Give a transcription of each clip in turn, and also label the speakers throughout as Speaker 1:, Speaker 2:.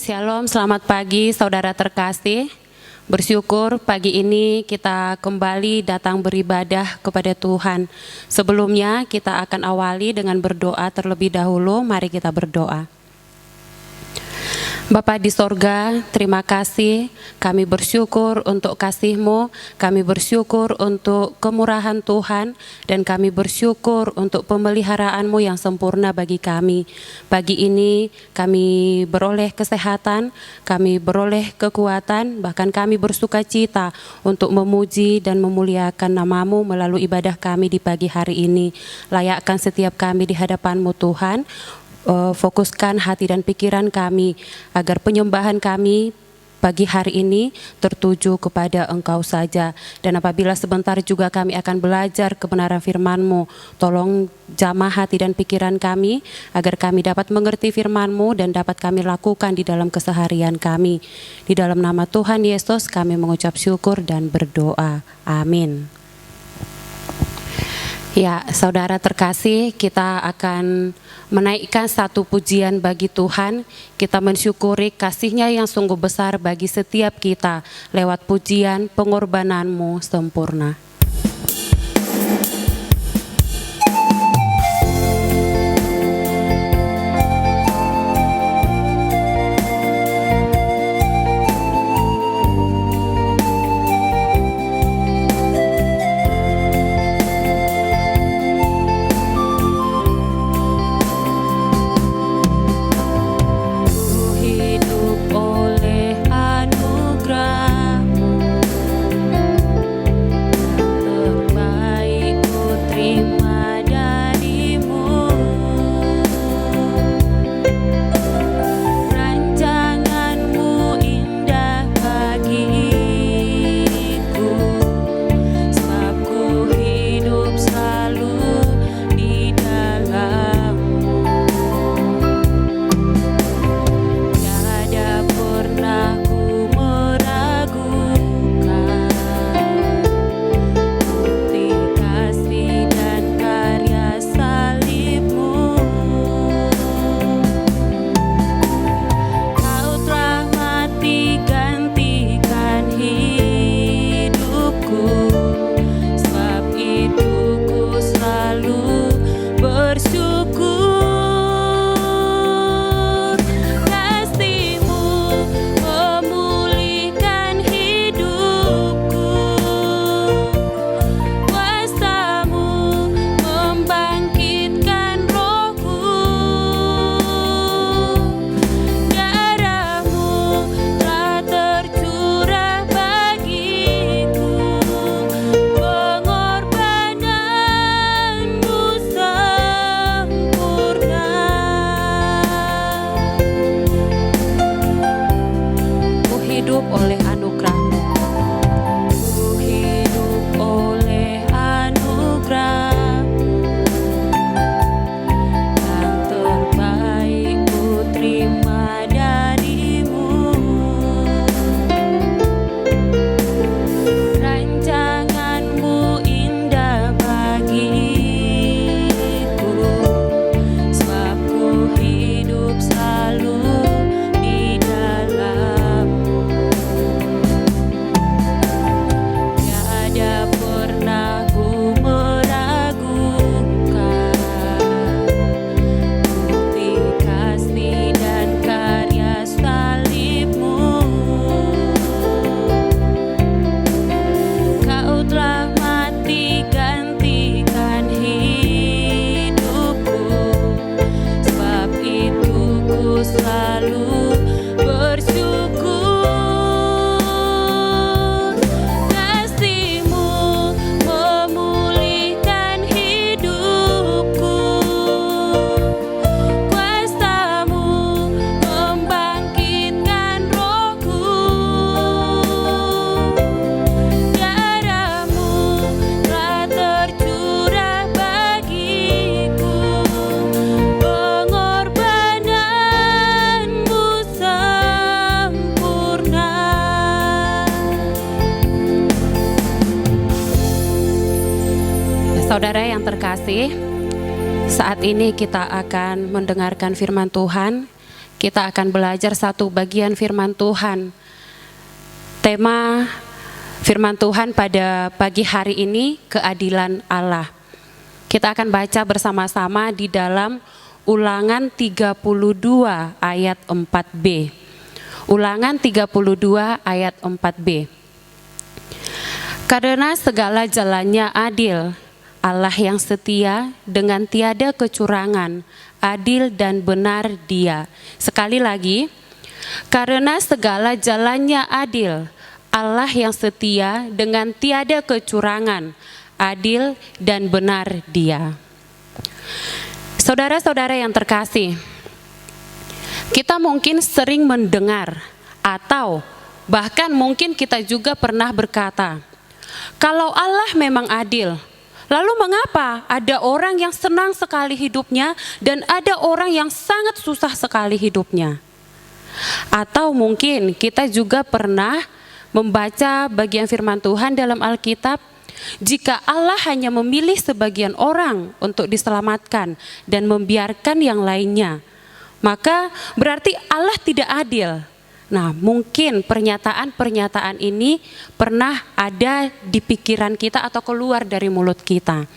Speaker 1: Shalom, selamat pagi saudara terkasih. Bersyukur pagi ini kita kembali datang beribadah kepada Tuhan. Sebelumnya kita akan awali dengan berdoa terlebih dahulu. Mari kita berdoa. Bapa di sorga, terima kasih. Kami bersyukur untuk kasih-Mu, kami bersyukur untuk kemurahan Tuhan, dan kami bersyukur untuk pemeliharaan-Mu yang sempurna bagi kami. Pagi ini kami beroleh kesehatan, kami beroleh kekuatan, bahkan kami bersuka cita untuk memuji dan memuliakan nama-Mu melalui ibadah kami di pagi hari ini. Layakkan setiap kami di hadapan-Mu Tuhan. Fokuskan hati dan pikiran kami agar penyembahan kami pagi hari ini tertuju kepada Engkau saja. Dan apabila sebentar juga kami akan belajar kebenaran firman-Mu, tolong jamah hati dan pikiran kami agar kami dapat mengerti firman-Mu dan dapat kami lakukan di dalam keseharian kami. Di dalam nama Tuhan Yesus kami mengucap syukur dan berdoa. Amin. Ya, saudara terkasih, kita akan menaikkan satu pujian bagi Tuhan. Kita mensyukuri kasih-Nya yang sungguh besar bagi setiap kita lewat pujian pengorbanan-Mu sempurna. Saudara yang terkasih, saat ini kita akan mendengarkan firman Tuhan. kita akan belajar satu bagian firman Tuhan. Tema firman Tuhan pada pagi hari ini, keadilan Allah. Kita akan baca bersama-sama di dalam Ulangan 32 ayat 4b. Ulangan 32 ayat 4b. Karena segala jalannya adil, Allah yang setia dengan tiada kecurangan, adil dan benar Dia. Sekali lagi, karena segala jalannya adil, Allah yang setia dengan tiada kecurangan, adil dan benar Dia. Saudara-saudara yang terkasih, kita mungkin sering mendengar atau bahkan mungkin kita juga pernah berkata, kalau Allah memang adil, lalu mengapa ada orang yang senang sekali hidupnya dan ada orang yang sangat susah sekali hidupnya? Atau mungkin kita juga pernah membaca bagian firman Tuhan dalam Alkitab, jika Allah hanya memilih sebagian orang untuk diselamatkan dan membiarkan yang lainnya, maka berarti Allah tidak adil. Nah, mungkin pernyataan-pernyataan ini pernah ada di pikiran kita atau keluar dari mulut kita.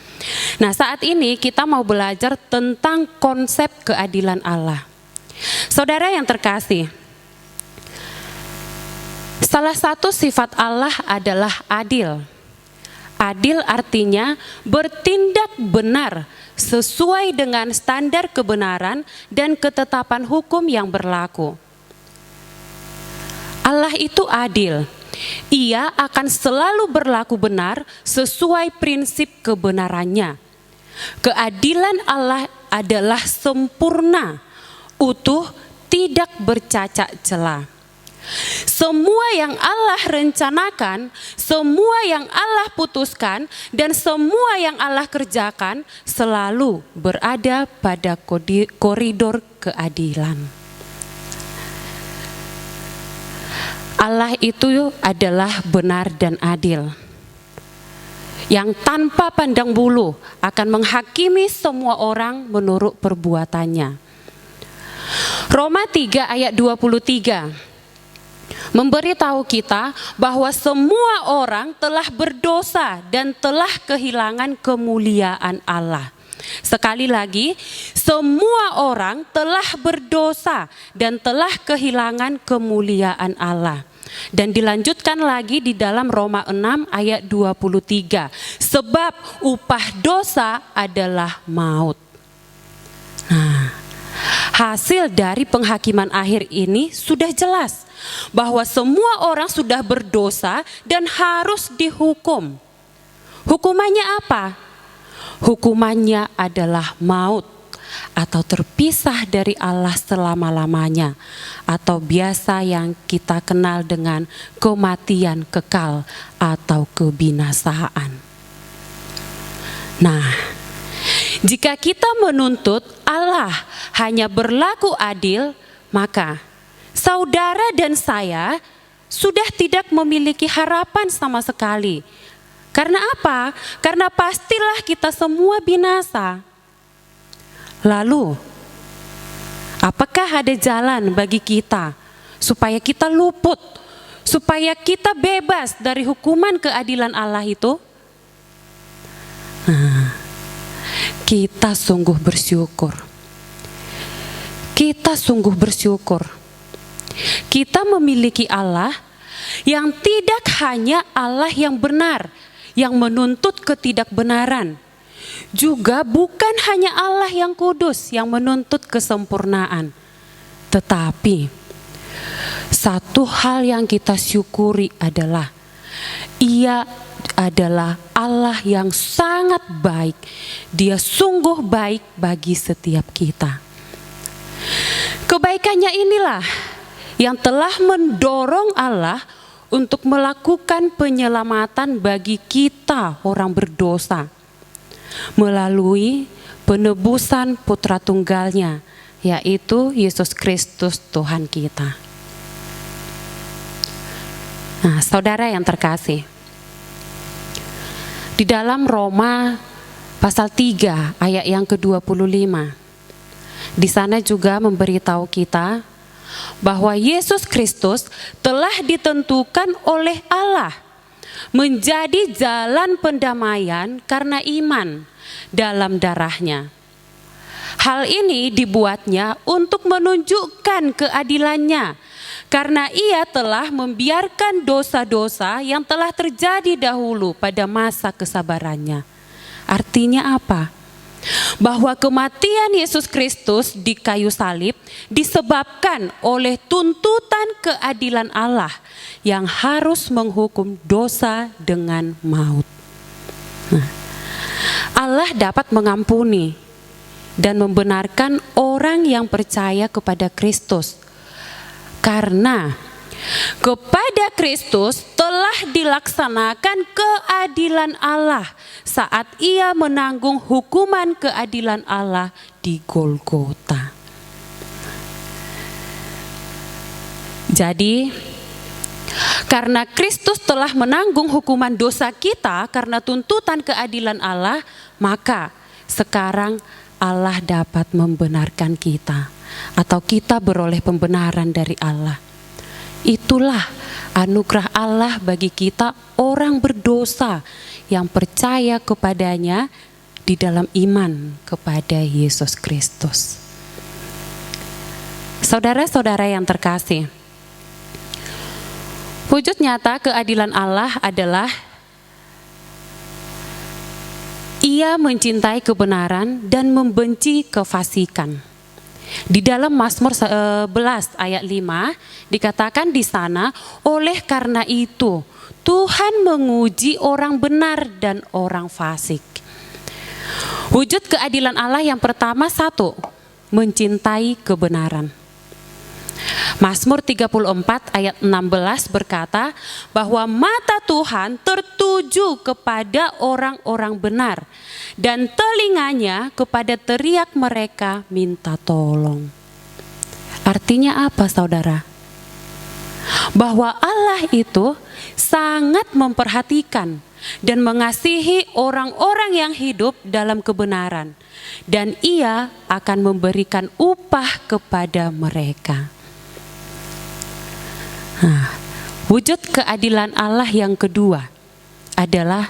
Speaker 1: Nah, saat ini kita mau belajar tentang konsep keadilan Allah. Saudara yang terkasih, salah satu sifat Allah adalah adil. Adil artinya bertindak benar sesuai dengan standar kebenaran dan ketetapan hukum yang berlaku. Allah itu adil. Ia akan selalu berlaku benar sesuai prinsip kebenarannya. Keadilan Allah adalah sempurna, utuh, tidak bercacat celah. Semua yang Allah rencanakan, semua yang Allah putuskan, dan semua yang Allah kerjakan selalu berada pada koridor keadilan. Allah itu adalah benar dan adil, yang tanpa pandang bulu akan menghakimi semua orang menurut perbuatannya. Roma 3 ayat 23 memberitahu kita bahwa semua orang telah berdosa dan telah kehilangan kemuliaan Allah. Sekali lagi, semua orang telah berdosa dan telah kehilangan kemuliaan Allah. Dan dilanjutkan lagi di dalam Roma 6 ayat 23. Sebab upah dosa adalah maut. Nah, hasil dari penghakiman akhir ini sudah jelas bahwa semua orang sudah berdosa dan harus dihukum. Hukumannya apa? Hukumannya adalah maut atau terpisah dari Allah selama-lamanya, atau biasa yang kita kenal dengan kematian kekal atau kebinasaan. Nah, jika kita menuntut Allah hanya berlaku adil, maka saudara dan saya sudah tidak memiliki harapan sama sekali. Karena apa? Karena pastilah kita semua binasa. Lalu, apakah ada jalan bagi kita supaya kita luput, supaya kita bebas dari hukuman keadilan Allah itu? Nah, kita sungguh bersyukur. Kita sungguh bersyukur. Kita memiliki Allah yang tidak hanya Allah yang benar, yang menuntut ketidakbenaran, juga bukan hanya Allah yang kudus yang menuntut kesempurnaan, tetapi satu hal yang kita syukuri adalah Ia adalah Allah yang sangat baik. Dia sungguh baik bagi setiap kita. Kebaikannya inilah yang telah mendorong Allah untuk melakukan penyelamatan bagi kita orang berdosa melalui penebusan putra tunggalnya, yaitu Yesus Kristus Tuhan kita. Nah, saudara yang terkasih, di dalam Roma pasal 3 ayat yang ke-25, di sana juga memberitahu kita bahwa Yesus Kristus telah ditentukan oleh Allah menjadi jalan pendamaian karena iman dalam darahnya. Hal ini dibuatnya untuk menunjukkan keadilannya, karena ia telah membiarkan dosa-dosa yang telah terjadi dahulu pada masa kesabarannya. Artinya apa? Bahwa kematian Yesus Kristus di kayu salib disebabkan oleh tuntutan keadilan Allah yang harus menghukum dosa dengan maut. Allah dapat mengampuni dan membenarkan orang yang percaya kepada Kristus, karena kepada Kristus telah dilaksanakan keadilan Allah saat ia menanggung hukuman keadilan Allah di Golgota. Jadi, karena Kristus telah menanggung hukuman dosa kita karena tuntutan keadilan Allah, maka sekarang Allah dapat membenarkan kita, atau kita beroleh pembenaran dari Allah. Itulah anugerah Allah bagi kita orang berdosa yang percaya kepadanya di dalam iman kepada Yesus Kristus. Saudara-saudara yang terkasih, wujud nyata keadilan Allah adalah Ia mencintai kebenaran dan membenci kefasikan. Di dalam Mazmur 11 ayat 5 dikatakan di sana, oleh karena itu Tuhan menguji orang benar dan orang fasik. Wujud keadilan Allah yang pertama, satu, mencintai kebenaran. Mazmur 34 ayat 16 berkata bahwa mata Tuhan tertuju kepada orang-orang benar dan telinganya kepada teriak mereka minta tolong. Artinya apa, saudara? Bahwa Allah itu sangat memperhatikan dan mengasihi orang-orang yang hidup dalam kebenaran, dan Ia akan memberikan upah kepada mereka. Wujud keadilan Allah yang kedua adalah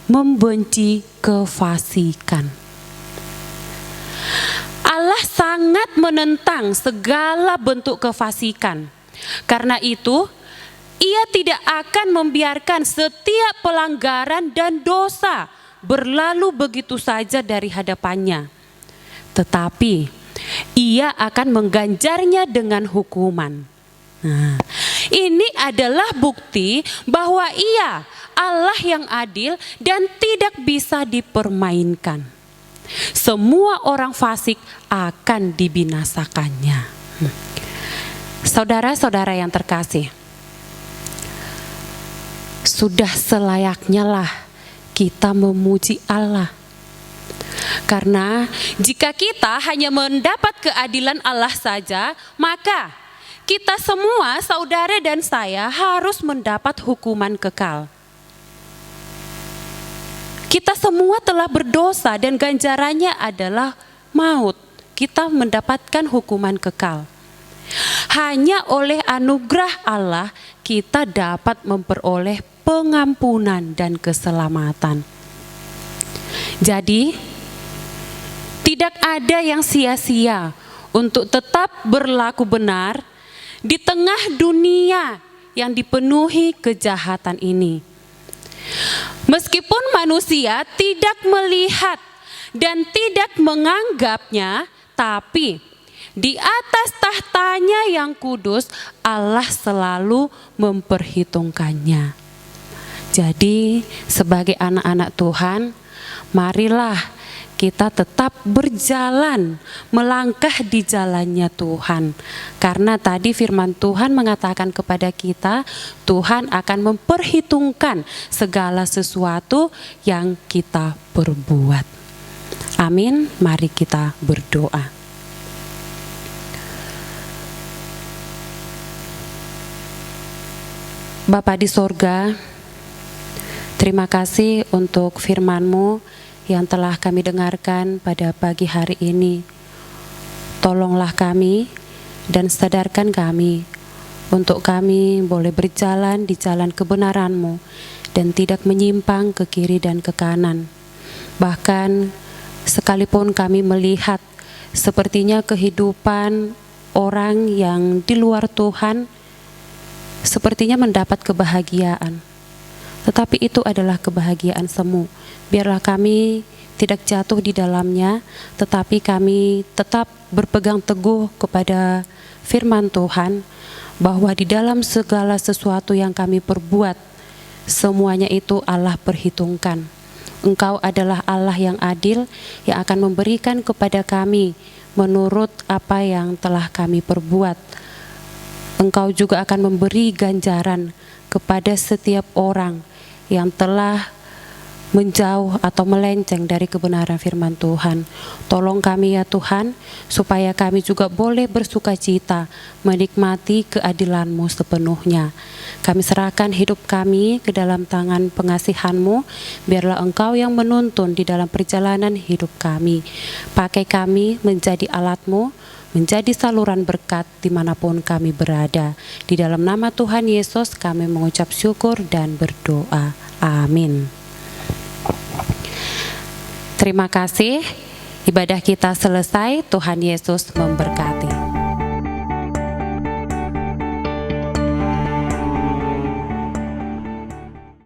Speaker 1: membenci kefasikan. Allah sangat menentang segala bentuk kefasikan. Karena itu, Ia tidak akan membiarkan setiap pelanggaran dan dosa berlalu begitu saja dari hadapannya. Tetapi Ia akan mengganjarnya dengan hukuman. Nah, ini adalah bukti bahwa Ia Allah yang adil dan tidak bisa dipermainkan. Semua orang fasik akan dibinasakannya. Saudara-saudara yang terkasih, sudah selayaknya lah kita memuji Allah. Karena jika kita hanya mendapat keadilan Allah saja, maka kita semua, saudara dan saya, harus mendapat hukuman kekal. Kita semua telah berdosa dan ganjarannya adalah maut. Kita mendapatkan hukuman kekal. Hanya oleh anugerah Allah kita dapat memperoleh pengampunan dan keselamatan. Jadi, tidak ada yang sia-sia untuk tetap berlaku benar di tengah dunia yang dipenuhi kejahatan ini. Meskipun manusia tidak melihat dan tidak menganggapnya, tapi di atas tahtanya yang kudus Allah selalu memperhitungkannya. Jadi sebagai anak-anak Tuhan, marilah kita tetap berjalan, melangkah di jalannya Tuhan. Karena tadi firman Tuhan mengatakan kepada kita, Tuhan akan memperhitungkan segala sesuatu yang kita perbuat. Amin, mari kita berdoa. Bapa di sorga, terima kasih untuk firman-Mu yang telah kami dengarkan pada pagi hari ini. Tolonglah kami dan sadarkan kami untuk kami boleh berjalan di jalan kebenaran-Mu dan tidak menyimpang ke kiri dan ke kanan. Bahkan sekalipun kami melihat sepertinya kehidupan orang yang di luar Tuhan sepertinya mendapat kebahagiaan, tetapi itu adalah kebahagiaan semu. Biarlah kami tidak jatuh di dalamnya, tetapi kami tetap berpegang teguh kepada firman Tuhan, bahwa di dalam segala sesuatu yang kami perbuat, semuanya itu Allah perhitungkan. Engkau adalah Allah yang adil, yang akan memberikan kepada kami menurut apa yang telah kami perbuat. Engkau juga akan memberi ganjaran kepada setiap orang yang telah menjauh atau melenceng dari kebenaran firman Tuhan. Tolong kami ya Tuhan, supaya kami juga boleh bersukacita menikmati keadilan-Mu sepenuhnya. Kami serahkan hidup kami ke dalam tangan pengasihan-Mu, biarlah Engkau yang menuntun di dalam perjalanan hidup kami. Pakai kami menjadi alat-Mu, menjadi saluran berkat dimanapun kami berada. Di dalam nama Tuhan Yesus kami mengucap syukur dan berdoa. Amin. Terima kasih, ibadah kita selesai. Tuhan Yesus memberkati.